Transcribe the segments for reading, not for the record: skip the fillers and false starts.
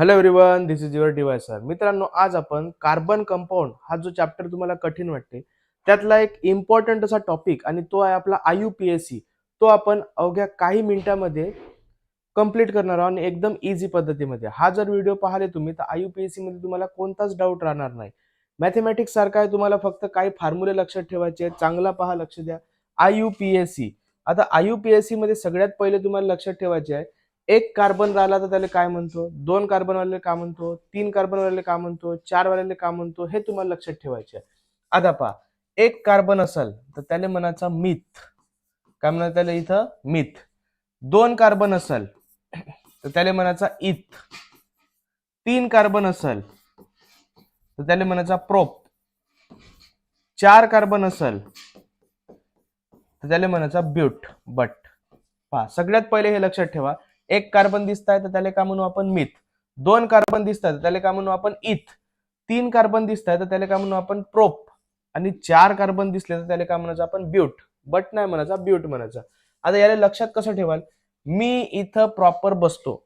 Hello everyone, this is your device sir. मित्रांनो, आज आपण कार्बन कंपाऊंड हा जो चॅप्टर तुम्हाला कठीण वाटते त्यातला एक इम्पॉर्टंट असा टॉपिक आणि तो आहे आपला IUPAC. तो आपण अवघ्या काही मिनिटांमध्ये कंप्लीट करणार आहोत आणि एकदम इझी पद्धतीमध्ये. हा जर व्हिडिओ पाहिले तुम्ही तर IUPAC मध्ये तुम्हाला कोणताच डाऊट राहणार नाही. मॅथमॅटिक्स सारखा आहे, तुम्हाला फक्त काही फॉर्म्युले लक्षात ठेवायचे आहेत. चांगला पहा, लक्ष द्या. IUPAC. आता IUPAC मध्ये सगळ्यात पहिले तुम्हाला लक्षात ठेवायचे आहे, एक कार्बन राहिला तर त्याला काय म्हणतो, दोन कार्बन वाले काय म्हणतो, तीन कार्बन वाले काय म्हणतो, चार वाले काय म्हणतो, हे तुम्हाला लक्षात ठेवायचे आहे. आता पहा, एक कार्बन असेल तर त्याला म्हणायचा मिथ. काय म्हणतात त्याला इथं? मिथ. दोन कार्बन असेल तर त्याला म्हणायचा इथ. तीन कार्बन असेल तर त्याला म्हणायचा प्रोप. चार कार्बन असेल तर त्याला म्हणायचा ब्यूट. बट पहा, सगळ्यात पहिले हे लक्षात ठेवा, एक कार्बन दिसताय तर त्याला काय म्हणू आपण? मिथ. दोन कार्बन दिसतात तर त्याला काय म्हणू आपण? इथ. तीन कार्बन दिसताय तर त्याला काय म्हणू आपण? प्रोप. आणि चार कार्बन दिसले तर त्याला काय म्हणायचं आपण? ब्यूट. बट नाही म्हणायचा, ब्यूट म्हणायचा. आता याला लक्षात कसं ठेवाल? मी इथं प्रॉपर बसतो,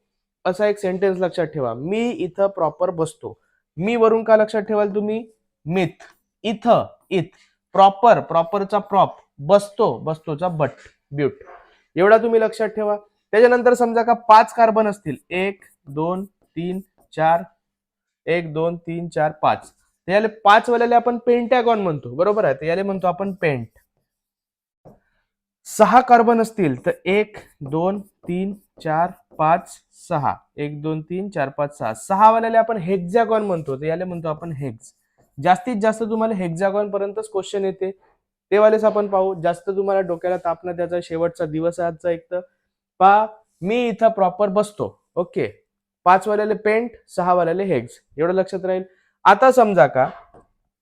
असा एक सेंटेन्स लक्षात ठेवा. मी इथं प्रॉपर बसतो. मी वरून का लक्षात ठेवाल तुम्ही? मिथ. इथं इथ. प्रॉपर, प्रॉपरचा प्रॉप. बसतो, बसतोचा बट. ब्यूट. एवढा तुम्ही लक्षात ठेवा. त्याच्यानंतर समजा का पाच कार्बन असतील, 1 2 3 4, 1 2 3 4 5, तर याला पाच वाल्याला आपण पेंटॅगॉन म्हणतो, बरोबर आहे? तर याला म्हणतो आपण पेंट. सहा कार्बन असतील तर 1 2 3 4 5 6, 1 2 3 4 5 6, सहा वाल्याला आपण हेक्झॅगॉन म्हणतो, तर याला म्हणतो आपण हेक्स. जास्तीत जास्त तुम्हाला हेक्झॅगॉन पर्यंतच क्वेश्चन येते, ते वालेच आपण पाहू. जास्त तुम्हाला डोक्याला ताप न त्याचा शेवटचा दिवस आहे आजचा. एक तर पहा, मी इथं प्रॉपर बसतो. ओके. पाच वाल्याले पेंट, सहा वाल्याले हेग्स. एवढं लक्षात राहील. आता समजा का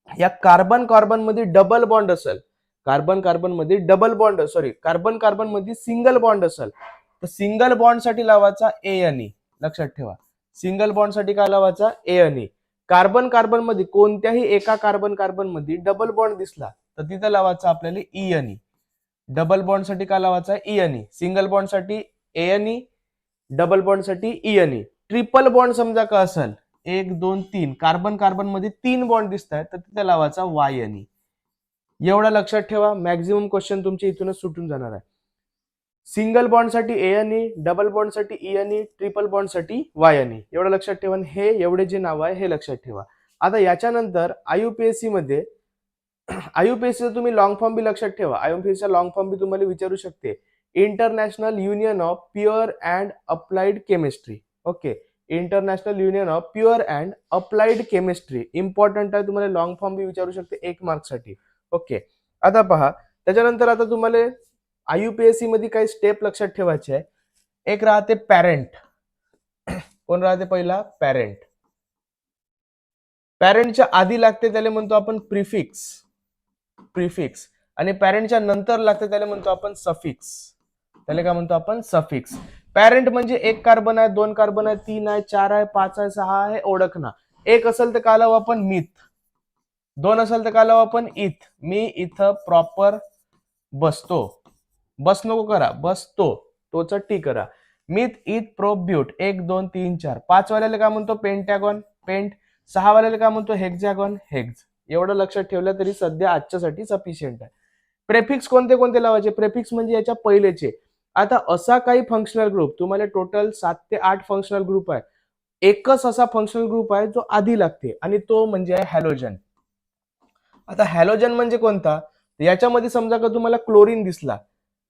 या कार्बन कार्बन मध्ये डबल बॉन्ड असेल, कार्बन कार्बन मध्ये double bond, sorry, carbon carbon मध्ये सिंगल बॉन्ड असेल, तर सिंगल बॉन्ड साठी लावायचा A&E. लक्षात ठेवा, सिंगल बॉन्ड साठी काय लावायचा? A&E. कार्बन कार्बन मध्ये कोणत्याही एका कार्बन कार्बन मध्ये डबल बॉन्ड दिसला तर तिथं लावायचा आपल्याला E&E. डबल बॉन्ड साठी काय लावायचा? E&E. सिंगल बॉन्ड साठी A&E, डबल बॉन्ड साठी E&E. ट्रिपल बॉन्ड समजा का असेल, 1 2 3, कार्बन कार्बन मध्ये तीन बॉन्ड दिसत आहेत तर तिथे लावायचा Y&E. एवढा लक्षात ठेवा. मॅक्झिमम क्वेश्चन तुमचे इथूनच सुटून जाणार आहे. सिंगल बॉन्ड साठी A&E, डबल बॉन्ड साठी E&E, ट्रिपल बॉन्ड साठी Y&E. एवढं लक्षात ठेवा. हे एवढे जे नाव आहे हे लक्षात ठेवा. आता याच्यानंतर IUPAC मध्ये IUPAC तुम्ही लॉंग फॉर्म बी लक्षात ठेवा. IUPAC चा लॉंग फॉर्म बी तुम्हाला विचारू शकते. International union of pure and applied chemistry. Okay. International union of pure and applied chemistry. Important आहे, तुम्हाला लॉंग फॉर्म बी विचारू शकते 1 मार्क साठी. ओके. आता पहा, त्याच्यानंतर आता तुम्हाला IUPAC मध्ये काही स्टेप लक्षात ठेवायचे आहे. एक राहते पॅरेंट. कोण राहते पहिला? पॅरेंट. पॅरेंटच्या आधी लागते त्याला म्हणतो आपण प्रिफिक्स. प्रिफिक्स. आणि पॅरेंटच्या नंतर लागते त्याला म्हणतो आपण सफिक्स. त्याला काय म्हणतो आपण? सफिक्स. पॅरेंट म्हणजे एक कार्बन आहे, दोन कार्बन आहे, तीन आहे, चार आहे, पाच आहे, सहा आहे, ओळखणं. एक असेल तर काय लावू आपण? मिथ. दोन असेल तर काय लावू आपण? इथ. मी इथं प्रॉपर बसतो. बस नको करा, बसतो. तोच टी करा. मिथ, इथ, प्रोप, ब्यूट. 1 2 3 4. पाच वाल्याला काय म्हणतो? पेंटॅगॉन. पेंट. सहा वाल्याला काय म्हणतो? हेक्झॅगॉन. हेक्स. एवढं लक्षात ठेवलं तरी सध्या आजच्यासाठी सफिशियंट आहे. प्रेफिक्स कोणते कोणते लावायचे? प्रेफिक्स म्हणजे याच्या पहिलेचे. आता असा काही फंक्शनल ग्रुप, तुम्हाला टोटल 7 ते 8 फंक्शनल ग्रुप आहे. एकच असा फंक्शनल ग्रुप आहे जो आधी लागते आणि तो म्हणजे आहे हॅलोजन. आता हॅलोजन म्हणजे कोणता? याच्यामध्ये समजा का तुम्हाला क्लोरीन दिसला,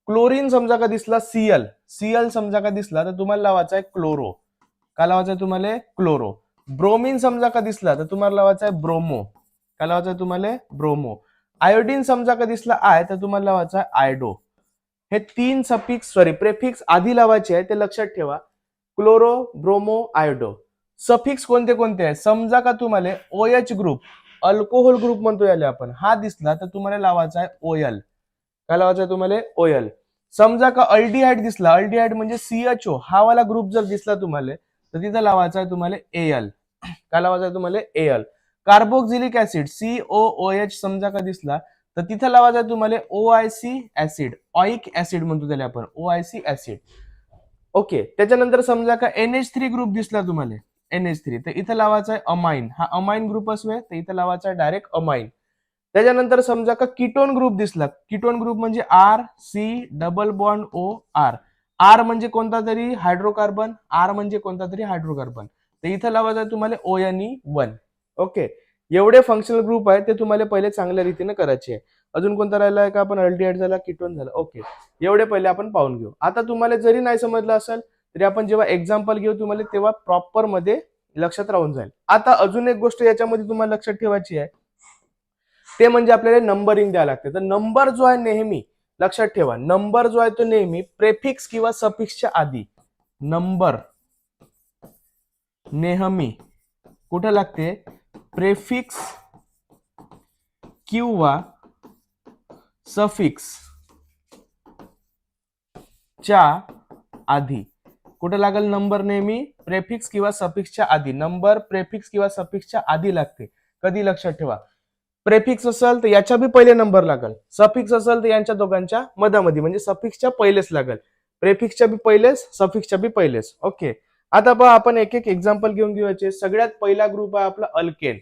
क्लोरीन समजा का दिसला, Cl, Cl समजा का दिसला तर तुम्हाला लावायचा आहे क्लोरो. काय लावायचं आहे तुम्हाला? क्लोरो. ब्रोमीन समजा का दिसला तर तुम्हाला लावायचा आहे ब्रोमो. काय लावायचं आहे तुम्हाला? ब्रोमो. आयोडीन समजा का दिसला आय तर तुम्हाला लावायचा आहे आयडो. हे तीन सफिक्स, सॉरी, प्रेफिक्स आधी लावायचे आहे, ते लक्षात ठेवा. Chloro, bromo, iodo. सफिक्स कोणते कोणते आहे? समजा का तुम्हाला OH ग्रुप, अल्कोहोल ग्रुप म्हणतो याला आपण, हा दिसला तर तुम्हाला लावायचा आहे OL. काय लावायचं आहे तुम्हाला? OL. समजा का अल्डिहाइड दिसला, अल्डिहाइड म्हणजे CHO, हा वाला ग्रुप जर दिसला तुम्हाला तर तिथं लावायचा आहे तुम्हाला AL. काय लावायचं आहे तुम्हाला? AL. कार्बोक्सिलिक ऍसिड COOH समजा का दिसला तर तिथं लावायचा आहे तुम्हाला OIC ऍसिड. ऑइक ऍसिड म्हणतो त्याला आपण, OIC ऍसिड. ओके. त्याच्यानंतर समजा का NH3 ग्रुप दिसला तुम्हाला, NH3, तर इथं लावायचा आहे अमाइन. हा अमाइन ग्रुप असू तर इथं लावायचा आहे डायरेक्ट अमाइन. त्याच्यानंतर समजा का कीटोन ग्रुप दिसला. कीटोन ग्रुप म्हणजे RC double bond OR. R म्हणजे कोणता तरी हायड्रोकार्बन, आर म्हणजे कोणता तरी हायड्रोकार्बन, तर इथं लावायचं आहे तुम्हाला ONE1. ओके, एवढे फंक्शनल ग्रुप आहेत ते तुम्हाला पहिले चांगल्या रीतीने करायचे आहे. अजून कोणता राहिला आहे का? आपण अल्डिहाइड झाला, कीटोन झाला. ओके, एवढे पहिले आपण पाहून घेऊ. आता तुम्हाला जरी नाही समजलं असेल तरी आपण जेव्हा एक्झाम्पल घेऊ तुम्हाला तेव्हा प्रॉपर मध्ये लक्षात राहून जाईल. आता अजून एक गोष्ट याच्यामध्ये तुम्हाला लक्षात ठेवायची आहे, ते म्हणजे आपल्याला नंबरिंग द्यावं लागते. तर नंबर जो आहे नेहमी लक्षात ठेवा, नंबर जो आहे तो नेहमी प्रेफिक्स किंवा सफिक्सच्या आधी. नंबर नेहमी कुठे लागते? प्रेफिक्स किंवा सफिक्स च्या आधी. कुठे लागेल नंबर? नेहमी प्रेफिक्स किंवा सफिक्सच्या आधी. नंबर प्रेफिक्स किंवा सफिक्सच्या आधी लागते. कधी? लक्षात ठेवा, प्रेफिक्स असेल तर याच्या बी पहिले नंबर लागेल, सफिक्स असेल तर यांच्या दोघांच्या मधामध्ये म्हणजे सफिक्सच्या पहिलेच लागेल. प्रेफिक्सच्या बी पहिलेच, सफिक्सच्या बी पहिलेच. ओके, आता पहा आपण एक एक एक्झाम्पल घेऊन घेऊयाचे. सगळ्यात पहिला ग्रुप आहे आपला अल्केन.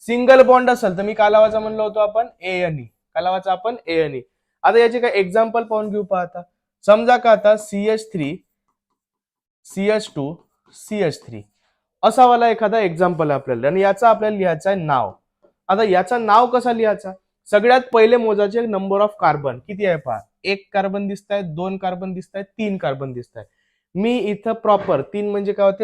सिंगल बॉन्ड असेल तर मी कालावाचा म्हणलो होतो आपण ANE, कालावाचा आपण ANE. आता याचे काय एक्झाम्पल पाहून घेऊ. पहा आता समजा का आता CH3 CH2 CH3 असा वाला एखादा एक्झाम्पल आहे आपल्याला, आणि याचा आपल्याला लिहायचा आहे नाव. आता याचा नाव कसा लिहायचा? सगळ्यात पहिले मोजाचे नंबर ऑफ कार्बन किती आहे पहा. 1 कार्बन दिसत आहे, 2 कार्बन दिसत आहेत, 3 कार्बन दिसत आहे. मी इथं प्रॉपर 3 म्हणजे काय होते?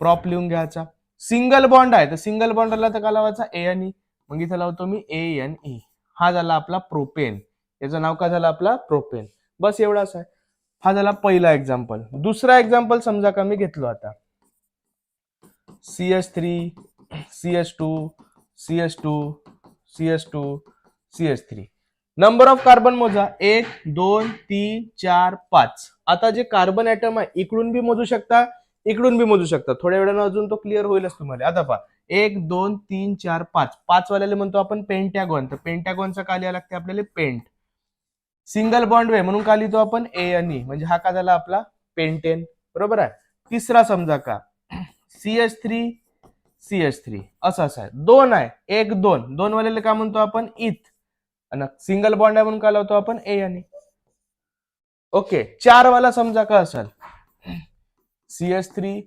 प्रॉप लिहून घ्यायचा. सिंगल बॉन्ड आहे तर सिंगल बॉन्डला तर का लावायचा? ANE, मग इथं लावतो मी ANE. हा झाला आपला प्रोपेन. याचं नाव काय झालं? आपला प्रोपेन. बस एवढाच आहे. हा झाला पहिला एक्झाम्पल. दुसरा एक्झाम्पल समजा का मी घेतलो आता CH3 CH2 CH2 CH2 CH3. Number of carbon मोजा. 1 2 3 4 5. आता जे कार्बन ऍटम आहे इकडून बी मोजू शकता, इकडून बी मोजू शकता. थोड्या वेळानं अजून तो क्लिअर होईलच तुम्हाला. आता पहा 1 2 3 4 5. 5 वाल्याला म्हणतो आपण पेंटॅगॉन. तर पेंटॅगॉनचा का लिहायला लागते आपल्याला? पेंट. सिंगल बॉन्ड वे म्हणून का लिहितो आपण? ANE, म्हणजे हा का झाला आपला? पेंटेन. बरोबर आहे. तिसरा समजा का CH3 CH3 असं आहे. 2 आहे, 1 2. 2 वाल्याला काय म्हणतो आपण? इथ. आणि सिंगल बॉन्ड आहे म्हणून काय लावतो आपण? ANE. ओके, 4 वाला समजा का असेल CH3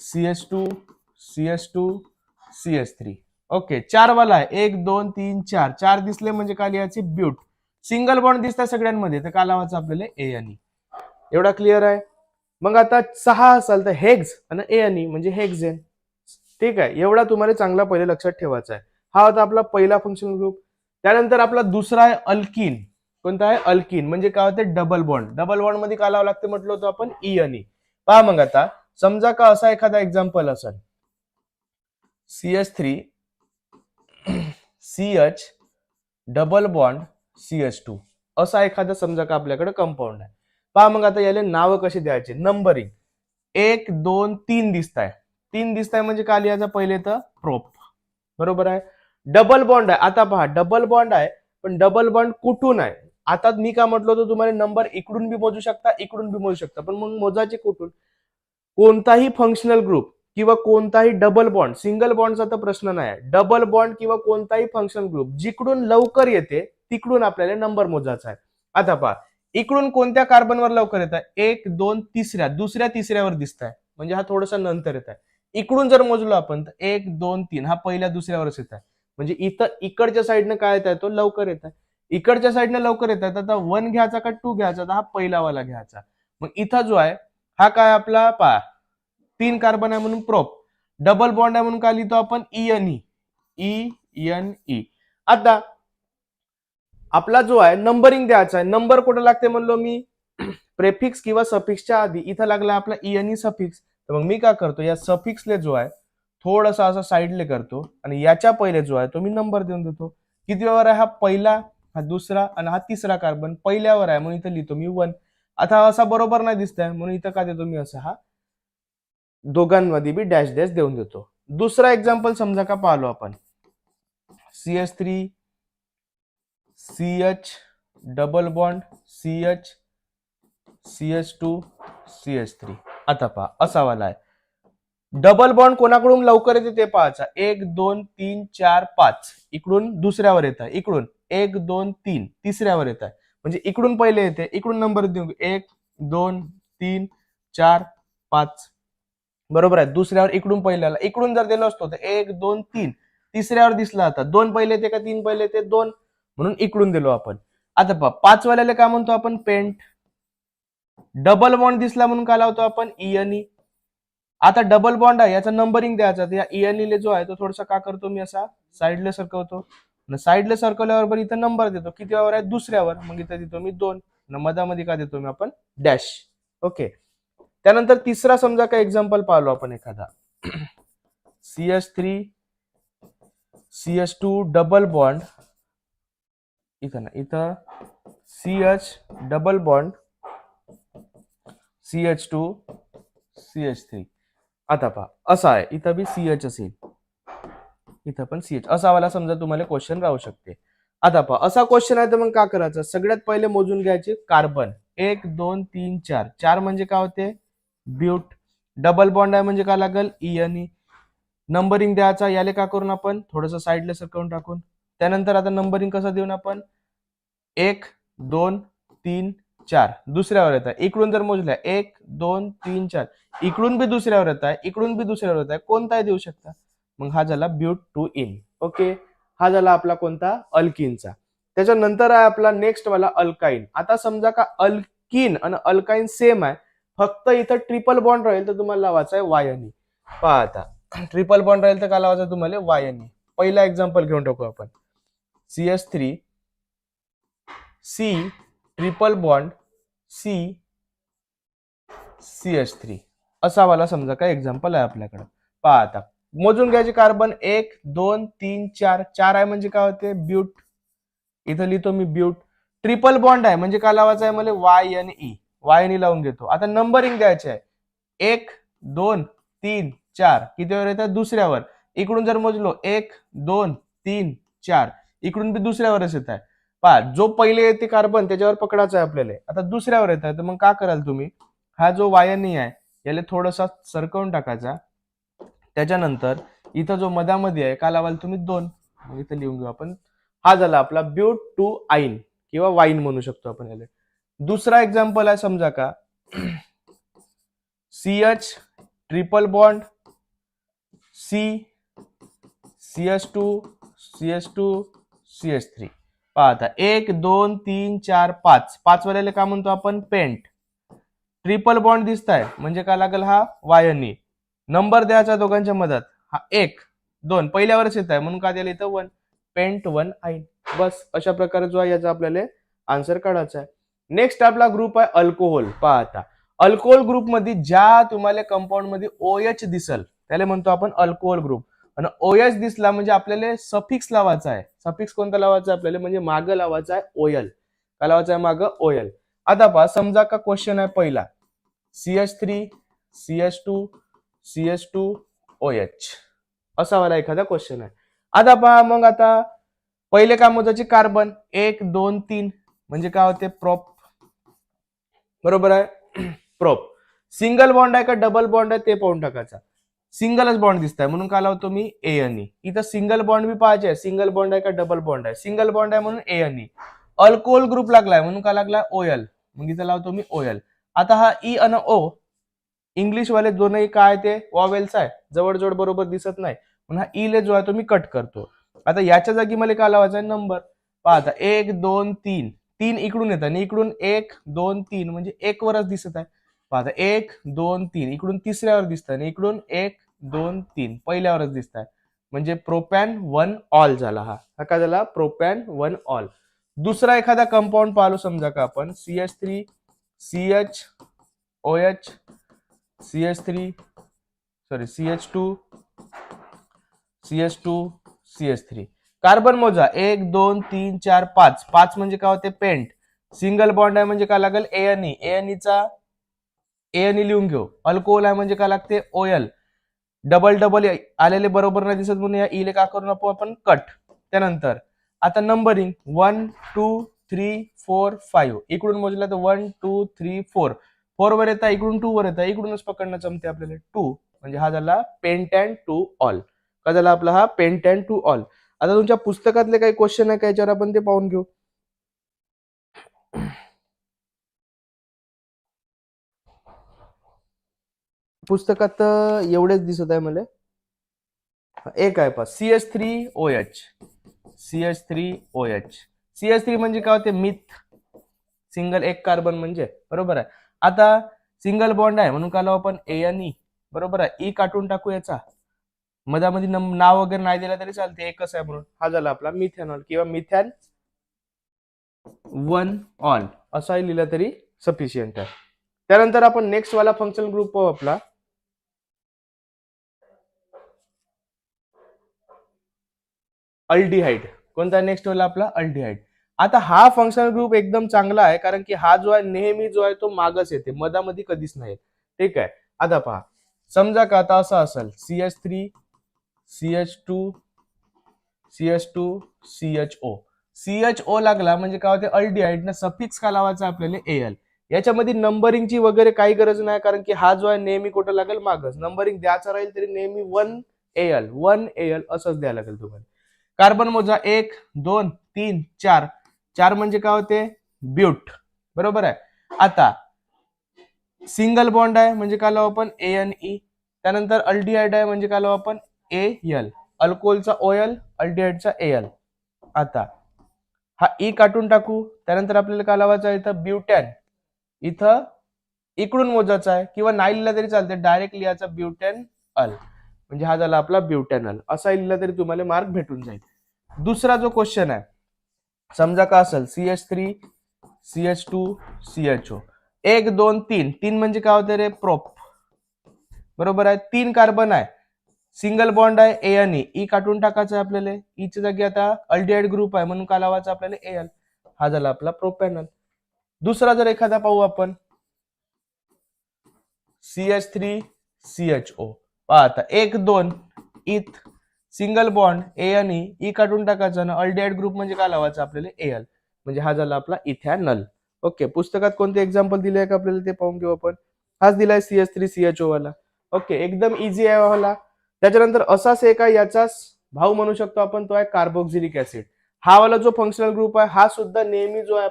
CH2 CH2 CH3. Okay, 4 वाला आहे. 1 2 3 4. 4 दिसले म्हणजे काय लिहायचे? ब्यूट. सिंगल बॉन्ड दिसतात सगळ्यांमध्ये तर का लावायचं आपल्याला? ANE. एवढा क्लिअर आहे. मग आता 6 असेल तर हेक्स आणि ANE म्हणजे हेक्झेन. ठीक आहे, एवढा तुम्हाला चांगला पहिले लक्षात ठेवायचा आहे. हा होता आपला पहिला फंक्शनल ग्रुप. त्यानंतर आपला दुसरा आहे अल्किन. कोणता आहे? अल्किन. म्हणजे काय होते? Double bond. डबल बॉन्ड मध्ये काय लावावं लागते म्हटलं होतं आपण? ENE. पहा मग आता समजा का असा एखादा एक्झाम्पल असेल CH3 CH double bond CH2 असा एखादा समजा का आपल्याकडे कंपाऊंड आहे. पहा मग आता याला नाव कसे द्यायचे? नंबरिंग. 1 2 3 दिसत आहे. 3 दिसत आहे म्हणजे काय लिहायचं? पहिले तर प्रोप. बरोबर आहे. डबल बॉन्ड आहे. आता पहा डबल बॉन्ड आहे, पण डबल बॉन्ड कुठून आहे? आता मी काय म्हटलं होतं तुम्हाला? नंबर इकडून बी मोजू शकता, इकडून बी मोजू शकता, पण मग मोजायचे कुठून? कोणताही फंक्शनल ग्रुप किंवा कोणताही डबल बॉन्ड, सिंगल बॉन्डचा तर प्रश्न नाही, डबल बॉन्ड किंवा कोणताही फंक्शनल ग्रुप जिकडून लवकर येते तिकडून आपल्याला नंबर मोजायचा आहे. आता पहा इकडून कोणत्या कार्बनवर लवकर येत आहे? 1 2 तिसऱ्या, दुसऱ्या तिसऱ्यावर दिसत आहे म्हणजे हा थोडासा नंतर येत आहे. इकडून जर मोजलो आपण तर 1 2 3 हा पहिल्या दुसऱ्यावरच येत आहे. म्हणजे इथं इकडच्या साईडनं काय येत आहे? तो लवकर येत आहे. इकडच्या साईडनं लवकर येत आहे. आता 1 घ्यायचा का 2 घ्यायचा? तर हा पहिला वाला घ्यायचा. मग इथं जो आहे हा काय आपला? पहा 3 कार्बन आहे म्हणून प्रोप. डबल बॉन्ड आहे म्हणून काय लिहितो आपण? ENE. ENE. आता आपला जो आहे नंबरिंग द्यायचा आहे. नंबर कुठे लागते म्हणलो मी? प्रेफिक्स किंवा सफिक्सच्या आधी. इथं लागला आपला ENE सफिक्स. तर मग मी काय करतो? या सफिक्सले जो आहे थोडासा असा साईडले करतो आणि याच्या पहिले जो आहे तो मी नंबर देऊन देतो. किती वर आहे? हा पहिला, हा दुसरा आणि हा तिसरा कार्बन पहिल्यावर आहे म्हणून इथं लिहितो मी 1. आता असा बरोबर नाही दिसतंय म्हणून इथं काय देतो मी? असं हा दोघांमध्ये बी डॅश डॅश देऊन देतो. दुसरा एक्झाम्पल समजा का पाहलो आपण CH3 CH double bond CH CH2 CH3. आता पहा असा वाला आहे. डबल बॉन्ड कोणाकडून लवकर येते ते पाहायचा. 1 2 3 4 5 इकडून दुसऱ्यावर येत आहे, इकडून 1 2 3 तिसऱ्यावर येत आहे, म्हणजे इकडून पहिले येते, इकडून नंबर देऊ 1 2 3 4 5 बरोबर आहे. दुसऱ्यावर इकडून पहिल्याला इकडून जर दिलं असतो तर 1 2 3 तिसऱ्यावर दिसला आता 2 पहिले येते का 3 पहिले येते 2 म्हणून इकडून दिलो आपण. आता पहा 5 वाल्याला काय म्हणतो आपण पेंट. डबल बॉन्ड दिसला म्हणून काय लावतो आपण इयनी. आता डबल बॉन्ड आहे याचा नंबरिंग द्यायचा, तर या इयनीले जो आहे तो थोडासा का करतो मी असा साईडला सरकवतो, साईडला सरकवल्यावर इथं नंबर देतो, किती वर आहे दुसऱ्यावर, मग इथं देतो मी 2, मधामध्ये का देतो मी आपण डॅश. ओके. त्यानंतर तिसरा समजा काय एक्झाम्पल पाहिलो आपण एखादा CH3 CH2 डबल बॉन्ड, इथं ना इथं CH double bond CH2 CH3. आता पहा असा आहे, इथं बी CH असेल, इथं पण CH असा वाला समजा तुम्हाला क्वेश्चन राहू शकते. आता पहा असा क्वेश्चन आहे तर मग काय करायचं, सगळ्यात पहिले मोजून घ्यायचे कार्बन 1 2 3 4. 4 म्हणजे काय होते ब्यूट. डबल बॉन्ड आहे म्हणजे काय लागल इयनी. नंबरिंग द्यायचा, याले का करून आपण थोडस साईडला सरकवून टाकून. त्यानंतर आता नंबरिंग कसं देऊन आपण 1 2 3 4 दुसऱ्यावर येत आहे, इकडून जर मोजल्या 1 2 3 4 इकडून बी दुसऱ्यावर येत आहे, इकडून बी दुसऱ्यावर येत आहे, कोणताही देऊ शकता. मग हा झाला ब्यूट 2 इन. ओके. हा झाला आपला कोणता अल्किनचा. त्याच्यानंतर आहे आपला नेक्स्ट वाला अल्काइन. आता समजा का अल्किन आणि अल्काइन सेम आहे, फक्त इथं ट्रिपल बॉन्ड राहील तर तुम्हाला लावायचा आहे वायनी. पहा आता ट्रिपल बॉन्ड राहील तर काय लावायचं तुम्हाला वायनी. पहिला एक्झाम्पल घेऊन टाकू आपण. CH3 C triple bond C CH3 असा वाला समजा काय एक्झाम्पल आहे आपल्याकडे. पहा आता मोजून घ्यायचे कार्बन 1 2 3 4. 4 आहे म्हणजे काय होते ब्यूट, इथं लिहितो मी ब्यूट. ट्रिपल बॉन्ड आहे म्हणजे काय लावायचं आहे मला YNE. YNE लावून घेतो. आता नंबरिंग द्यायचे आहे 1 2 3 4 किती वर येतात दुसऱ्यावर, इकडून जर मोजलो 1 2 3 4 इकडून बी दुसऱ्यावरच येत आहे. पहा जो पहिले येते कार्बन त्याच्यावर पकडायचं आहे आपल्याला. आता दुसऱ्यावर येत आहे तर मग काय कराल तुम्ही, हा जो YNE आहे याला थोडासा सरकवून टाकायचा. त्याच्यानंतर इथं जो मधामध्ये आहे का लावाल तुम्ही 2, इथं लिहून घेऊ आपण. हा झाला आपला ब्यूट 2 आईन किंवा वाईन म्हणू शकतो आपण याला. दुसरा एक्झाम्पल आहे समजा का CH triple bond C CH2 CH2 CH3. पहा आता 1 2 3 4 5. 5 वाल्याला काय म्हणतो आपण पेंट. ट्रिपल बॉन्ड दिसत आहे म्हणजे काय लागेल हा वायनी. नंबर द्यायचा दोघांच्या मधात, हा 1 2 पहिल्यावरच येत आहे म्हणून काय द्यायला इथं 1, पेंट 1 आईन. बस अशा प्रकारे जो आहे याचा आपल्याला आन्सर काढायचा आहे. नेक्स्ट आपला ग्रुप आहे अल्कोहोल. पहा आता अल्कोहोल ग्रुप मध्ये ज्या तुम्हाला कंपाऊंड मध्ये OH दिसल त्याला म्हणतो आपण अल्कोहोल ग्रुप. आणि OH दिसला म्हणजे आपल्याला सफिक्स लावायचा आहे. सफिक्स कोणता लावायचा आहे आपल्याला, म्हणजे मागं लावायचा आहे OL. काय लावायचा आहे मागं OL. आता पहा समजा का क्वेश्चन आहे पहिला CH3 CH2 CH2 OH असा वाला एखादा क्वेश्चन आहे. आता पहा मग आता पहिले काय मोजायचे कार्बन 1 2 3 म्हणजे काय होते प्रोप. बरोबर आहे प्रोप. सिंगल बॉन्ड आहे का डबल बॉन्ड आहे ते पाहून टाकायचा. सिंगलच बॉन्ड दिसत आहे म्हणून काय लावतो मी ANE. इथं सिंगल बॉन्ड बी पाहिजे, सिंगल बॉन्ड आहे का डबल बॉन्ड आहे, सिंगल बॉन्ड आहे म्हणून ANE. अल्कोहोल ग्रुप लागलाय म्हणून काय लागला OL, मग इथं लावतो मी OL. आता हा E आणि O इंग्लिश वाले दोनही काय ते वॉवेल्स आहे, जवळजवळ बरोबर दिसत नाही म्हणून हा E ले जो आहे तो मी कट करतो. आता याच्या जागी मला काय लावायचा आहे नंबर. पहा आता 1 2 3 3 इकडून येतात आणि इकडून 1 2 3 म्हणजे 1 वरच दिसत आहे. पहा आता 1 2 3 इकडून तिसऱ्यावर दिसत आणि इकडून 1 2 3 पहिल्यावरच दिसत आहे म्हणजे प्रोपॅन 1 ऑल झाला. हा काय झाला प्रोपॅन 1 ऑल. दुसरा एखादा कंपाऊंड पाहिलो समजा का आपण CH3 CH OH CH3 sorry CH2 CH2 CH3. Carbon मोजा 1 2 3 4 5. 5 म्हणजे काय होते पेंट. सिंगल बॉन्ड आहे म्हणजे काय लागेल ANE. ANEचा ANE लिहून घेऊ. अल्कोहोल आहे म्हणजे काय लागते OL. डबल डबल आलेले बरोबर नाही दिसत म्हणून या इले का करून आपण कट. त्यानंतर आता नंबरिंग 1 2 3 4 5 इकडून मोजला तर 1 2 3 4. 4 वर येतात इकडून 2 वर येतात, इकडूनच पकडणं जमते आपल्याला 2 म्हणजे हा झाला पेंटॅन टू ऑल. का झाला आपला हा पेंटॅन टू ऑल. आता तुमच्या पुस्तकातले काही क्वेश्चन आहे का याच्यावर आपण ते पाहून घेऊ. पुस्तकात एवढेच दिसत आहे मला. एक आहे पहा CH3OH. CH3OH. CH3 म्हणजे काय होते मिथ, सिंगल एक कार्बन म्हणजे, बरोबर आहे. आता सिंगल बॉन्ड आहे म्हणून काय लावू आपण ANE, बरोबर आहे. ई काढून टाकू याचा, मधामध्ये नाव वगैरे नाही दिला तरी चालते, एकच आहे म्हणून. हा झाला आपला मिथेनॉल किंवा मिथॅन 1 ऑल असाही लिहिलं तरी सफिशियंट आहे. त्यानंतर आपण नेक्स्ट वाला फंक्शनल ग्रुप पाहू आपला अल्डिहाइड. कोणता नेक्स्ट वाला आपला अल्डिहाइड. आता हा फंक्शनल ग्रुप एकदम चांगला आहे कारण की हा जो आहे नेहमी जो आहे तो मागच येते, मधामध्ये कधीच नाही. ठीक आहे. आता पहा, समजा का आता असं असेल CH3 CH2 CH2 CHO. CHO लागला म्हणजे काय होते अल्डिहाइड ना, सफिक्स का लावायचा आपल्याला AL. याच्यामध्ये नंबरिंगची वगैरे काही गरज नाही कारण की हा जो आहे नेहमी कुठं लागेल मागच. नंबरिंग द्यायचं राहील तरी नेहमी 1AL असंच द्यायला लागेल तुम्हाला. कार्बन मोजा 1 2 3 4. 4 म्हणजे काय होते ब्यूट, बरोबर आहे. आता सिंगल बॉन्ड आहे म्हणजे काय लावू आपण ANE. त्यानंतर अल्डिहाइड आहे म्हणजे काय लावू आपण AL. अल्कोहोलचा OL, अल्डिहाइडचा AL. आता हा ई काढून टाकू. त्यानंतर आपल्याला काय लावायचं आहे इथं ब्युटॅन. इथं इकडून मोजायचा आहे किंवा नाही लिहिला तरी चालते, डायरेक्ट लिहायचा ब्युटॅन अल म्हणजे हा झाला आपला ब्युटॅनल. असा लिहिला तरी तुम्हाला मार्क भेटून जाईल. दुसरा जो क्वेश्चन आहे, समजा का असेल CH3 CH2 CHO. 1 2 3. 3 म्हणजे काय होते रे प्रोप, बरोबर आहे. 3 कार्बन आहे, सिंगल बॉन्ड आहे ANE. ई काढून टाकायचं आहे आपल्याला. ईच्या जागी आता अल्डिहाइड ग्रुप आहे म्हणून काय लावायचं आपल्याला AL. हा झाला आपला प्रोपॅनल. दुसरा जर एखादा पाहू आपण CH3 CHO. पहा आता 1 2 इथ सिंगल बॉन्ड ANE. ई काढून टाकायचं ना, अल्डिहाइड ग्रुप म्हणजे काय लावायचं आपल्याला AL. म्हणजे हा झाला आपला इथॅनल. ओके. पुस्तकात कोणते एक्झाम्पल दिले आहे का आपल्याला ते पाहून घेऊ आपण. हाच दिलाय CH3 CHO वाला. ओके, एकदम इझी आहे वाला. त्याच्यानंतर असाच एक आहे, याचाच भाऊ म्हणू शकतो आपण, तो आहे कार्बोक्सिलिक ऍसिड. हा वाला जो फंक्शनल ग्रुप आहे हा सुद्धा नेहमी जो आहे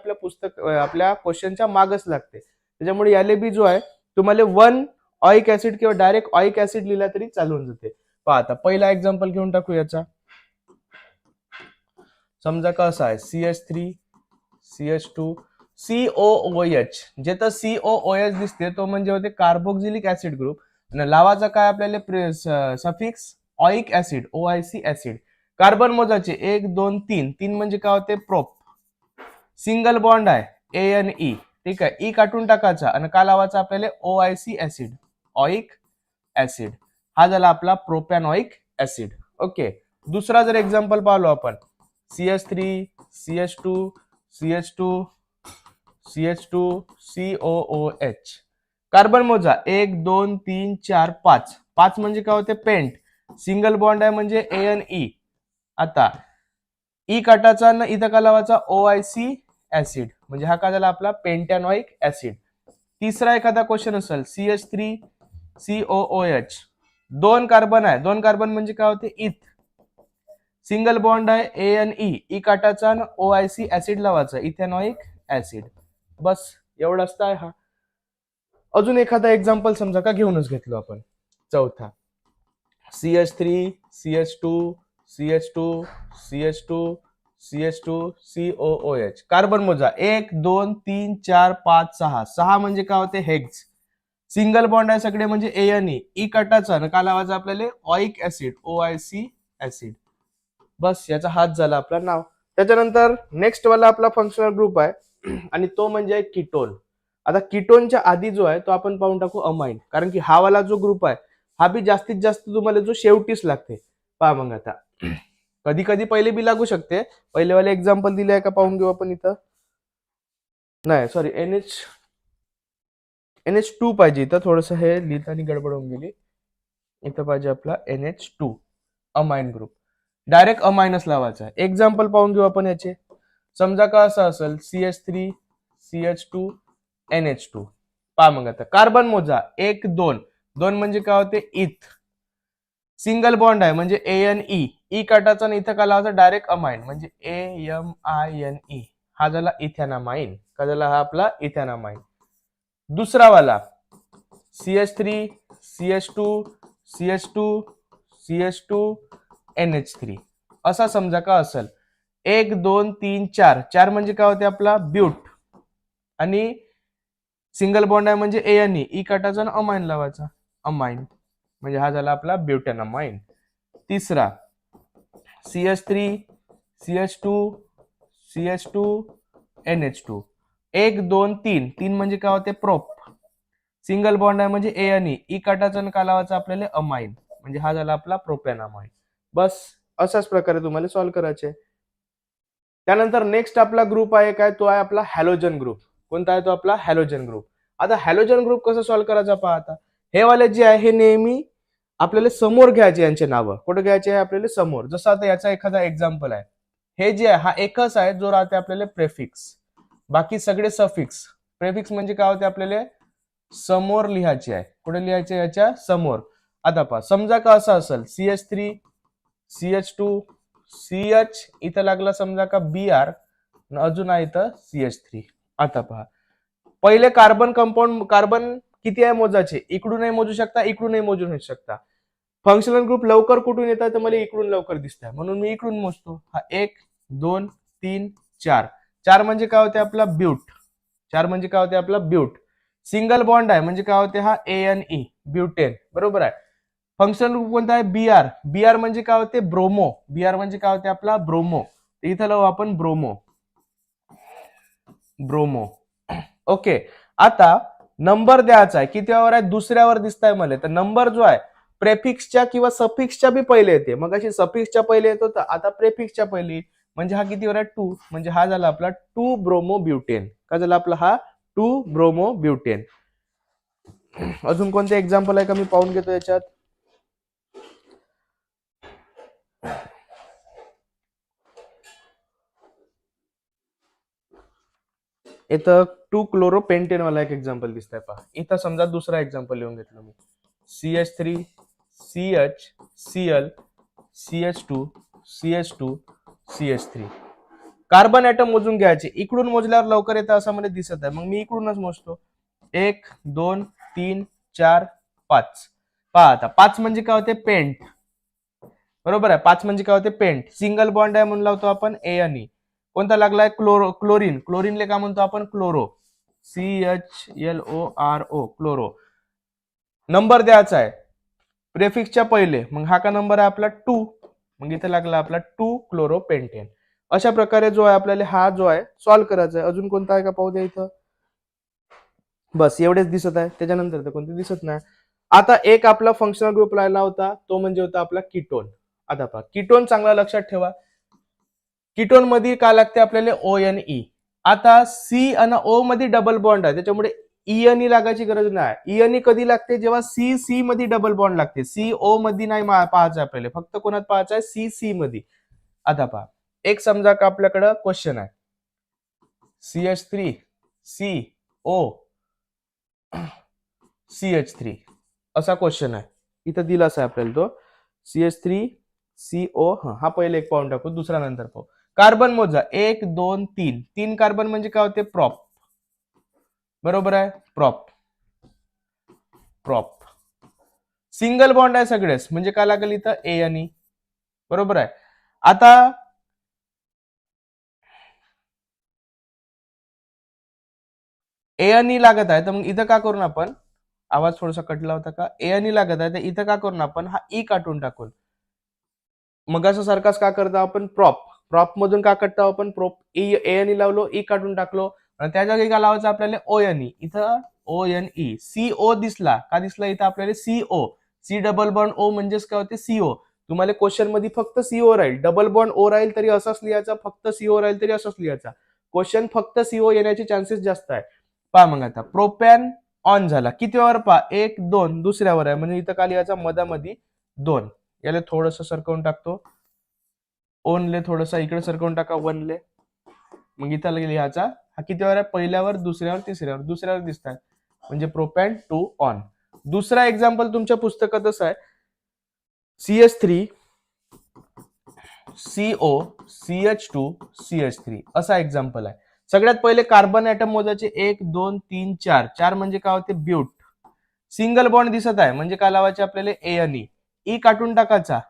आपल्या क्वेश्चनच्या मागच लागते. त्याच्यामुळे याले बी जो आहे तुम्हाला 1 ऑइक ऍसिड किंवा डायरेक्ट ऑइक ऍसिड लिहिला तरी चालून जाते. पहा आता पहिला एक्झाम्पल घेऊन टाकू याचा. समजा का असा आहे CH3 CH2 COOH. जिथं COOH दिसते तो म्हणजे होते कार्बोक्सिलिक ऍसिड ग्रुप. आणि लावाचा काय आपल्याला suffix oic acid OIC acid. Carbon मोजाचे 1 2 3. 3 म्हणजे काय होते प्रोप. सिंगल बॉन्ड आहे ANE. ठीक आहे. ई काढून टाकायचा आणि काय लावायचा आपल्याला OIC ऍसिड, ऑइक ऍसिड. हा झाला आपला प्रोपॅनॉइक ऍसिड. ओके. दुसरा जर एक्झाम्पल पाहिलो आपण CH3 CH2 CH2 CH2 COOH. Carbon मोजा 1 2 3 4 5. 5 म्हणजे काय होते पेंट. सिंगल बॉन्ड आहे म्हणजे ANE. आता ई काटाचा ना इथं का लावायचा OIC ऍसिड म्हणजे हा काय झाला आपला पेंटॅनॉइक ऍसिड. तिसरा एखादा क्वेश्चन असेल CH3 COOH. 2 कार्बन आहे. 2 कार्बन म्हणजे काय होते इथ. सिंगल बॉन्ड आहे ANE. ई काटाचा ना OIC ऍसिड लावायचा इथेनॉइक ऍसिड. बस एवढाच आहे हा. अजून एखादा एक्झाम्पल समजा का घेऊनच घेतलो आपण. चौथा CH3 CH2 CH2 CH2 CH2 COOH. Carbon मोजा 1 2 3 4 5 6. 6 म्हणजे काय होते हेक्स. सिंगल बॉन्ड आहे सगळे म्हणजे ANE. ई कटाचा ना काय लावायचा आपल्याला ऑइक ऍसिड OIC ऍसिड. बस याचा हात झाला आपला नाव. त्याच्यानंतर नेक्स्ट वाला आपला फंक्शनल ग्रुप आहे आणि तो म्हणजे कीटोन. आता कीटोनच्या आधी जो आहे तो आपण पाहून टाकू अमाइन. कारण की हा वाला जो ग्रुप आहे हा बी जास्तीत जास्त तुम्हाला जो शेवटीच लागते. पहा मग आता कधी कधी पहिले बी लागू शकते. पहिले वाले एक्झाम्पल दिले आहे का पाहून घेऊ आपण इथं. नाही सॉरी NH2 पाहिजे इथं. थोडस हे लिहिताना गडबड होऊन गेली. इथं पाहिजे आपला NH2 अमाइन ग्रुप. डायरेक्ट अमाइनस लावायचा आहे. एक्झाम्पल पाहून घेऊ आपण याचे. समजा का असं असेल CH3 CH2 NH2. पहा मग आता कार्बन मोजा 1 2. 2 म्हणजे काय होते इथ. सिंगल बॉन्ड आहे म्हणजे ANE, ई काटाचा आणि इथं काय लावायचा डायरेक्ट अमाइन म्हणजे AMINE, हा झाला इथेनामाइन. का झाला हा आपला इथेनामाइन. दुसरा वाला CH3 CH2 CH2 CH2 NH3 असा समजा का असेल. 1 2 3 4, 4 म्हणजे काय होते आपला ब्यूट आणि सिंगल बॉन्ड आहे म्हणजे ANE, ई काटाचा आणि अमाइन लावायचा अमाइन म्हणजे हा झाला आपला ब्युटेनामाइन. तिसरा CH3 CH2 CH2 NH2, 1 2 3, 3 म्हणजे काय होते प्रोप. सिंगल बॉन्ड आहे म्हणजे ANE, ई काटाचा आणि काय लावायचा आपल्याला अमाइन म्हणजे हा झाला आपला प्रोपेनामाइन. बस अशाच प्रकारे तुम्हाला सॉल्व्ह करायचे. त्यानंतर नेक्स्ट आपला ग्रुप आहे काय, तो आहे आपला हॅलोजन ग्रुप. कोणता आहे तो आपला हॅलोजन ग्रुप. आता हॅलोजन ग्रुप कसं सॉल्व्ह करायचा पहा. आता हे वाले जे आहे हे नेहमी आपल्याला समोर घ्यायचे, यांचे नावं कुठे घ्यायचे आहे आपल्याला समोर. जसं आता याचा एखादा एक्झाम्पल आहे, हे जे आहे हा एकच आहे जो राहते आपल्याला प्रेफिक्स, बाकी सगळे सफिक्स. प्रेफिक्स म्हणजे काय होते आपल्याला समोर लिहायचे आहे. कुठे लिहायचे याच्या समोर. आता पहा समजा का असं असेल CH3 CH2 CH, इथं लागला समजा का BR, अजून आहे इथं CH3. आता पहा पहिले कार्बन कंपाऊंड, कार्बन किती आहे मोजायचे, इकडूनही मोजू शकता इकडूनही मोजू शकता. फंक्शनल ग्रुप लवकर कुठून येतात तर मला इकडून लवकर दिसतात म्हणून मी इकडून मोजतो. हा 1 2 3 4, 4 म्हणजे काय होते आपला ब्यूट. 4 म्हणजे काय होते आपला ब्यूट. सिंगल बॉन्ड आहे म्हणजे काय होते हा ANE, ब्युटेन. बरोबर आहे. फंक्शनल ग्रुप कोणता आहे BR. BR म्हणजे काय होते ब्रोमो. BR म्हणजे काय होते आपला ब्रोमो. इथं लावू आपण ब्रोमो. ब्रोमो. ओके. आता नंबर द्यायचा आहे कितीवर आहे, दुसऱ्यावर दिसताय मला. तर नंबर जो आहे प्रेफिक्सच्या किंवा सफिक्सच्या बी पहिले येते. मग अशी सफिक्सच्या पहिले येतो तर आता प्रेफिक्सच्या पहिले म्हणजे हा कितीवर आहे 2, म्हणजे हा झाला आपला 2 ब्रोमो ब्युटेन. का झाला आपला हा 2 ब्रोमो ब्युटेन. अजून कोणते एक्झाम्पल आहे का मी पाहून घेतो याच्यात. इथं 2 क्लोरोपेंटेन वाला एक एक्झाम्पल दिसतंय पहा. इथं समजा दुसरा एक्झाम्पल लिहून घेतलं मी. CH3 CH Cl CH2 CH2 CH3. Carbon atom मोजून घ्यायचे. इकडून मोजल्यावर लवकर येतं असं मला दिसत आहे, मग मी इकडूनच मोजतो. 1 2 3 4 5. पहा आता 5 म्हणजे काय होते पेंट. बरोबर आहे. 5 म्हणजे काय होते पेंट. सिंगल बॉन्ड आहे म्हणून लावतो आपण ANE. कोणता लागलाय क्लोरीन. क्लोरीनले काय म्हणतो आपण क्लोरो. CHLORO chloro. नंबर द्यायचा आहे प्रेफिक्सच्या पहिले, मग हा का नंबर आहे आपला 2, मग इथे लागला आपला 2 क्लोरोपेंटेन. अशा प्रकारे जो आहे आपल्याला हा जो आहे सॉल्व्ह करायचा आहे. अजून कोणता आहे का पाहू द्या इथं. बस एवढेच दिसत आहे, त्याच्यानंतर तर कोणते दिसत नाही. आता एक आपला फंक्शनल ग्रुप राहिला होता, तो म्हणजे होता आपला कीटोन. आता पहा कीटोन चांगला लक्षात ठेवा. कीटोन मध्ये काय लागते आपल्याला ONE. आता C आणि O मध्ये डबल बॉन्ड आहे त्याच्यामुळे ENE लागायची गरज नाही. ENE कधी लागते जेव्हा C मध्ये डबल बॉन्ड लागते. CO मध्ये नाही पाहायचं आपल्याला, फक्त कोणात पाहायचं आहे C मध्ये. आता पहा एक समजा का आपल्याकडे क्वेश्चन आहे CH3 CO CH3 असा क्वेश्चन आहे. इथं दिला आहे आपल्याला तो CH3 CO. हा पहिले एक पाहून टाकू, दुसरा नंतर पाहू. कार्बन मोजा 1 2 3. 3 कार्बन म्हणजे काय होते प्रॉप. बरोबर आहे प्रॉप. प्रॉप सिंगल बॉन्ड आहे सगळेच म्हणजे काय लागेल इथं ANE. बरोबर आहे. आता ANE लागत आहे तर मग इथं का करून आपण, आवाज थोडासा कटला होता का, ANE लागत आहे तर इथं का करून आपण हा E काढून टाकून मग असं सारखाच का करतो आपण प्रॉप. प्रॉप मधून का काढतो आपण प्रोप. ANE लावलो E काढून टाकलो आणि त्या जागी काय लावायचं आपल्याला ONE. इथं ONE. CO दिसला का, दिसला इथं आपल्याला CO. C double bond O म्हणजेच काय होते CO. तुम्हाला क्वेश्चन मध्ये फक्त CO राहील, डबल बॉन्ड O राहील तरी असंच लिहायचा, फक्त CO राहील तरी असंच लिहायचा. क्वेश्चन फक्त CO येण्याचे चान्सेस जास्त आहे. पहा मग आता प्रोपॅन ऑन झाला कितीवर पहा 1 2, दुसऱ्यावर आहे म्हणजे इथं का लिहायचा मधामध्ये 2. याला थोडस सरकवून टाकतो. ओनले थोडसा इकडे सरकवून टाका 1 ले. मग इथं लिहायचा हा कितीवर आहे, पहिल्यावर दुसऱ्यावर तिसऱ्यावर. दुसऱ्यावर दिसत आहे म्हणजे प्रोपॅन 2 ऑन. दुसरा एक्झाम्पल तुमच्या पुस्तकातच आहे, CH3 CO CH2 CH3 असा एक्झाम्पल आहे. सगळ्यात पहिले कार्बन ऍटम मोजायचे 1 2 3 4. 4 म्हणजे काय होते, ब्यूट. सिंगल बॉन्ड दिसत आहे म्हणजे काय लावायचे आपल्याला, ANE. ई काढून टाकायचा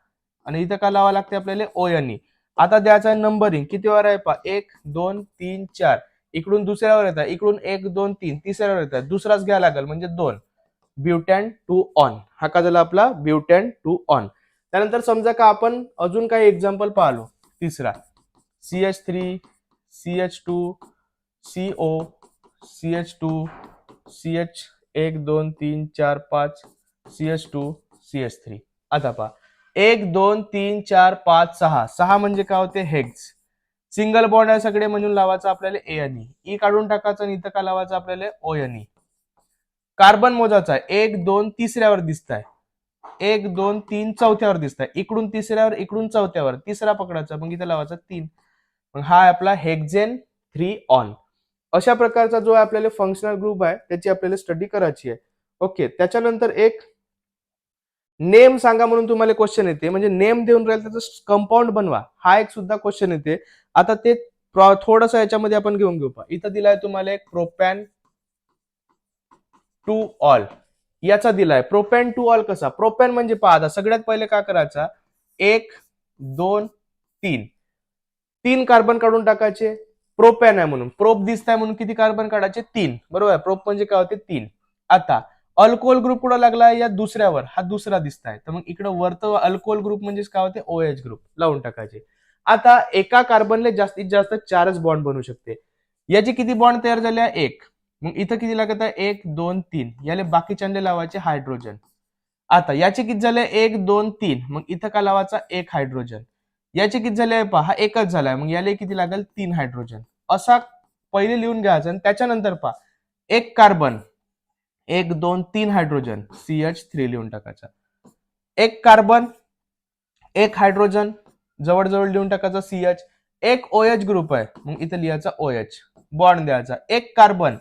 आणि इथं काय लावा लागते आपल्याला, ONE. आता द्यायचा आहे नंबरिंग, किती वर आहे पा, 1 2 3 4. इकडून दुसऱ्यावर येतात, इकडून 1 2 3 तिसऱ्यावर येतात, दुसराच घ्यायला लागेल म्हणजे 2. ब्युटॅन 2 ऑन. हा का झाला आपला ब्युटॅन 2 ऑन. त्यानंतर समजा का आपण अजून काही एक्झाम्पल पाहिलो. तिसरा CH3 CH2 CO CH2 CH 1 2 3 4 5 CH2 CH3. आता पहा, 1 2 3 4 5 6. 6 म्हणजे काय होते, हेक्स. सिंगल बॉन्ड आहे सगळे म्हणून लावायचं आपल्याला ANE. ई काढून टाकायचं आणि इथं का लावायचं आपल्याला, ONE. कार्बन मोजाचा आहे, 1 2 तिसऱ्यावर दिसत आहे, 1 2 3 चौथ्यावर दिसत आहे, इकडून तिसऱ्यावर इकडून चौथ्यावर, तिसरा पकडायचा मग इथे लावायचा 3. मग हा आपला हेक्झेन 3 ऑन. अशा प्रकारचा जो आपल्याला फंक्शनल ग्रुप आहे त्याची आपल्याला स्टडी करायची आहे. ओके. त्याच्यानंतर एक नेम सांगा म्हणून तुम्हाला क्वेश्चन येते, म्हणजे नेम देऊन राहील त्याचं कंपाऊंड बनवा, हा एक सुद्धा क्वेश्चन येते. आता ते थोडस याच्यामध्ये आपण घेऊन घेऊ. इथं दिलाय तुम्हाला एक प्रोपॅन टू ऑल, याचा दिलाय प्रोपॅन टू ऑल. कसा प्रोपॅन म्हणजे पहा, आता सगळ्यात पहिले काय करायचा, 1 2 3 3 कार्बन काढून टाकायचे. प्रोपॅन आहे म्हणून, प्रोप दिसत आहे म्हणून किती कार्बन काढायचे, 3. बरोबर आहे, प्रोप म्हणजे काय होते, 3. आता अल्कोहोल ग्रुप कुठं लागला, या दुसऱ्यावर, हा दुसरा दिसत आहे, तर मग इकडे वरत अल्कोहोल ग्रुप म्हणजे काय होते, OH ग्रुप लावून टाकायचे. आता एका कार्बनले जास्तीत जास्त 4च बॉन्ड बनू शकते. याचे किती बॉन्ड तयार झाले, 1. मग इथं किती लागत आहे, 1 2 3. याले बाकीच्यांले लावायचे हायड्रोजन. आता याचे किती झाले, 1 2 3. मग इथं का लावायचा, 1 हायड्रोजन. याचे किती झाले पहा, हा एकच झालाय, मग याला किती लागेल, 3 हायड्रोजन. असा पहिले लिहून घ्यायचं आणि त्याच्यानंतर पहा, एक कार्बन 1 2 3 हायड्रोजन CH3 लिहून टाकायचा. एक कार्बन 1 हायड्रोजन जवळजवळ लिहून टाकायचा CH. एक OH ग्रुप आहे मग इथं लिहायचा OH, बॉन्ड द्यायचा. एक कार्बन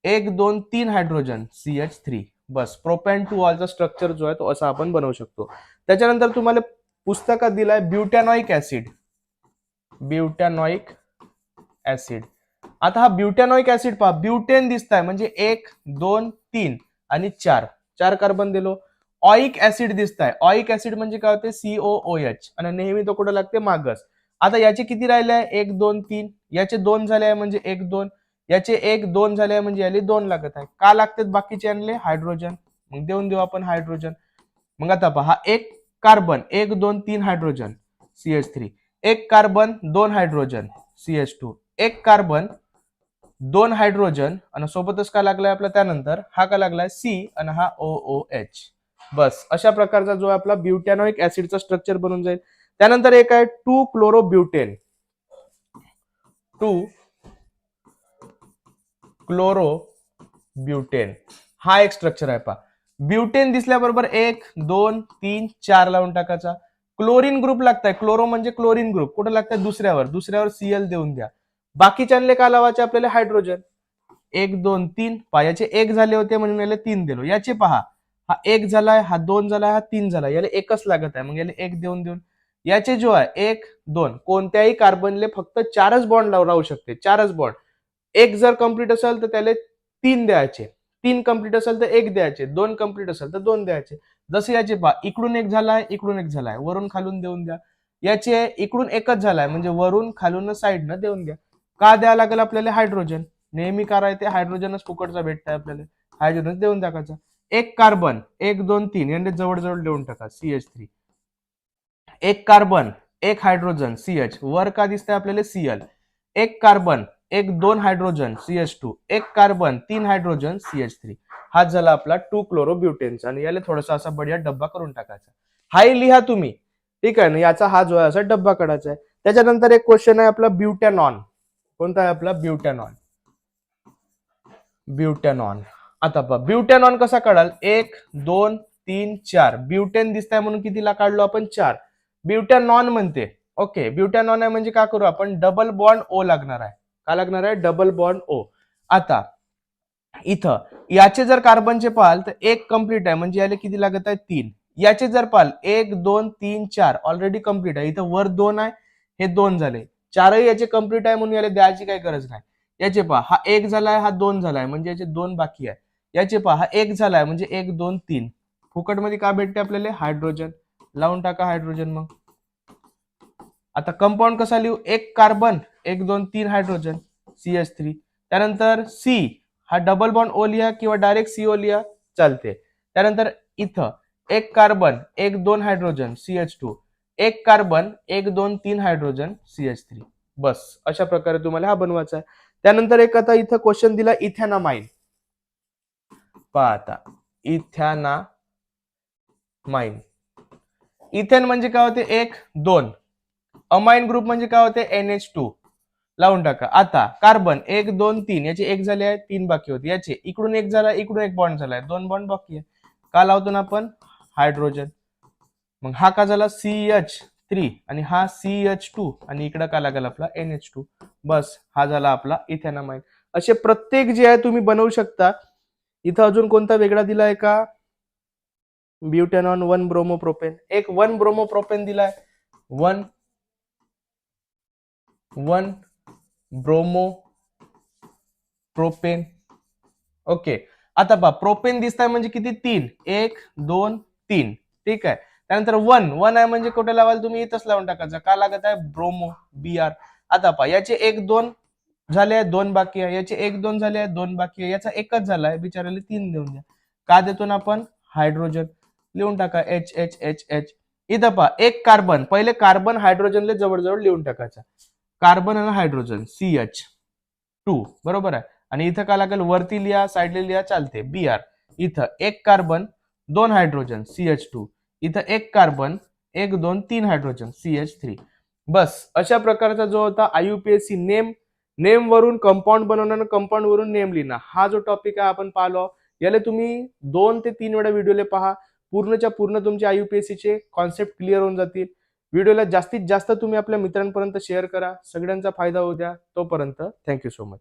1 2 3 हायड्रोजन CH3. बस प्रोपॅन टू ऑलचा स्ट्रक्चर जो आहे तो असा आपण बनवू शकतो. त्याच्यानंतर तुम्हाला पुस्तकात दिलाय ब्युटॅनॉइक ऍसिड. ब्युटॅनॉइक ऍसिड. आता हा ब्युटॅनॉइक ऍसिड पहा, ब्युटेन दिसताय म्हणजे 1 2 3 आणि 4 4 कार्बन दिलो. ऑइक ऍसिड दिसताय, ऑइक ऍसिड म्हणजे काय होते, COOH, आणि नेहमी तो कुठे लागते, मागस. आता याचे किती राहिले आहे, 1 2 3. याचे 2 झाले आहे म्हणजे 1 2. याचे 1 2 झाले आहे म्हणजे याले 2 लागत आहे. का लागतात बाकीचे आणले, हायड्रोजन. मग देऊन देऊ आपण हायड्रोजन. मग आता पहा, एक कार्बन 1 2 3 हायड्रोजन CH3. एक कार्बन 2 हायड्रोजन CH2. एक कार्बन 2 हायड्रोजन आणि सोबतच काय लागलाय आपला, त्यानंतर हा का लागलाय C आणि हा OOH. बस अशा प्रकारचा जो आपला ब्युटॅनॉइक ऍसिडचा स्ट्रक्चर बनून जाईल. त्यानंतर एक आहे 2 क्लोरोब्युटेन. 2 क्लोरोब्युटेन हा एक स्ट्रक्चर आहे पहा. ब्युटेन दिसल्याबरोबर 1 2 3 4 लावून टाकायचा. क्लोरीन ग्रुप लागताय, क्लोरो म्हणजे क्लोरीन ग्रुप कुठे लागतात, दुसऱ्यावर, दुसऱ्यावर Cl देऊन द्या. बाकीच्यांले का लावायचे आपल्याला, हायड्रोजन. 1 2 3 पहा, याचे 1 झाले होते म्हणून याला 3 दिलो. याचे पहा, हा 1 झालाय, हा 2 झालाय, हा 3 झाला, याला 1च लागत आहे मग याला 1 देऊन याचे जो आहे 1 2, कोणत्याही कार्बनले फक्त 4च बॉन्ड राहू शकते, 4च बॉन्ड. 1 जर कंप्लीट असेल तर त्याला 3 द्यायचे, 3 कंप्लीट असेल तर 1 द्यायचे, 2 कंप्लीट असेल तर 2 द्यायचे. जसे याचे पहा, इकडून 1 झालाय, इकडून 1 झालाय, वरून खालून देऊन द्या. याचे इकडून 1च झालाय म्हणजे वरून खालून साईडनं देऊन द्या. का द्यावं लागेल आपल्याला, हायड्रोजन. नेहमी करायचे हायड्रोजनच फुकटचा भेटतंय आपल्याला, हायड्रोजन देऊन टाकायचा. एक कार्बन 1 2 3 यांनी जवळजवळ देऊन टाका CH3. एक कार्बन 1 हायड्रोजन CH, वर का दिसतंय आपल्याला Cl. एक कार्बन 1 2 हायड्रोजन CH2. एक कार्बन 3 हायड्रोजन CH3. हा झाला आपला 2 क्लोरोब्युटेनचा, आणि याला थोडासा असा बढिया डब्बा करून टाकायचा. हाही लिहा तुम्ही, ठीक आहे ना. याचा हा जो आहे असा डब्बा काढायचा आहे. त्याच्यानंतर एक क्वेश्चन आहे आपला ब्युटॅनॉन. कोणता आहे आपला, ब्युटॅनॉन. ब्युटॅनॉन. आता पहा, ब्युटॅनॉन कसा काढाल, 1 2 3 4. ब्युटेन दिसताय म्हणून कितीला काढलो आपण, 4. ब्युटॅनॉन म्हणते. ओके, ब्युटॅनॉन आहे म्हणजे काय करू आपण, डबल बॉन्ड O लागणार आहे. काय लागणार आहे, डबल बॉन्ड O. आता इथं याचे जर कार्बनचे पाहाल तर एक कम्प्लीट आहे, म्हणजे याला किती लागत आहे 3. याचे जर पाहाल 1 2 3 4 ऑलरेडी कम्प्लीट आहे. इथं वर 2 आहे, हे 2 झाले. चारही याचे कम्प्लीट आहे म्हणून याला द्यायची काही गरज नाही. याचे पहा हा 1 झालाय, हा 2 झालाय, म्हणजे याचे 2 बाकी आहे. याचे पहा हा 1 झालाय, म्हणजे 1 2 3. फुकटमध्ये का भेटते आपल्याला? हायड्रोजन. लावून टाका हायड्रोजन. मग आता कंपाऊंड कसा लिहू? एक कार्बन 1 2 3 हायड्रोजन CH3. त्यानंतर सी हा डबल बॉन्ड ओ लिहा किंवा डायरेक्ट CO लिहा, चालते. त्यानंतर इथं एक कार्बन 1 2 हायड्रोजन CH2, एक कार्बन 1 2 3 हायड्रोजन CH3. बस अशा प्रकारे तुम्हाला हा बनवायचा आहे. त्यानंतर एक आता इथं क्वेश्चन दिला इथॅनामाइन. पहा आता इथॅनामाइन. इथेन म्हणजे काय होते? 1 2. अमाइन ग्रुप म्हणजे काय होते? NH2. लावून टाका. आता कार्बन 1 2 3 याचे 1 झाले आहे, 3 बाकी होते. याचे इकडून 1 झाला, इकडून 1 बॉन्ड झालाय, 2 बॉन्ड बाकी आहे. का लावतो ना आपण? हायड्रोजन. मग हा का झाला? CH3 आणि हा CH2 आणि इकडे का लागेल आपला? NH2. बस हा झाला आपला इथेनामाइन. असे प्रत्येक जे आहे तुम्ही बनवू शकता. इथं अजून कोणता वेगळा दिलाय का? ब्युटेनॉन 1 ब्रोमोप्रोपेन. एक 1 ब्रोमोप्रोपेन दिलाय. 1 ब्रोमो प्रोपेन. ओके. आता पहा प्रोपेन दिसताय म्हणजे किती? 3. 1 2 3. ठीक आहे. त्यानंतर 1 आहे म्हणजे कुठे लावाल तुम्ही? इथंच लावून टाकायचं. का लागत आहे? Bromo BR. आता पहा याचे 1 2 झाले आहे, 2 बाकी आहे. याचे 1 2 झाले आहे, 2 बाकी आहे. याचा एकच झाला आहे, बिचाराला 3 देऊन द्या. का देतो ना आपण? हायड्रोजन. लिहून टाका HH. इथं पहा एक कार्बन, पहिले कार्बन हायड्रोजनला जवळ लिहून टाकायचा. कार्बन आणि हायड्रोजन CH2. बरोबर आहे. आणि इथं काय लागेल? वरती लिहा, साईडला लिहा, चालते. BR. इथं एक कार्बन 2 हायड्रोजन CH2. इथं एक कार्बन 1 2 3 हायड्रोजन CH3. बस अशा प्रकारचा जो होता IUPAC नेम वरून कंपाऊंड बनवणं, कंपाऊंड वरून नेम लिहिणं, हा जो टॉपिक आहे आपण पाहिलो. याला तुम्ही 2 ते 3 वेळा व्हिडिओला पहा. पूर्णच्या पूर्ण तुमचे IUPAC चे कॉन्सेप्ट क्लिअर होऊन जातील. व्हिडिओला जास्तीत जास्त तुम्ही आपल्या मित्रांपर्यंत शेअर करा. सगळ्यांचा फायदा होऊ द्या. तोपर्यंत थँक्यू सो मच.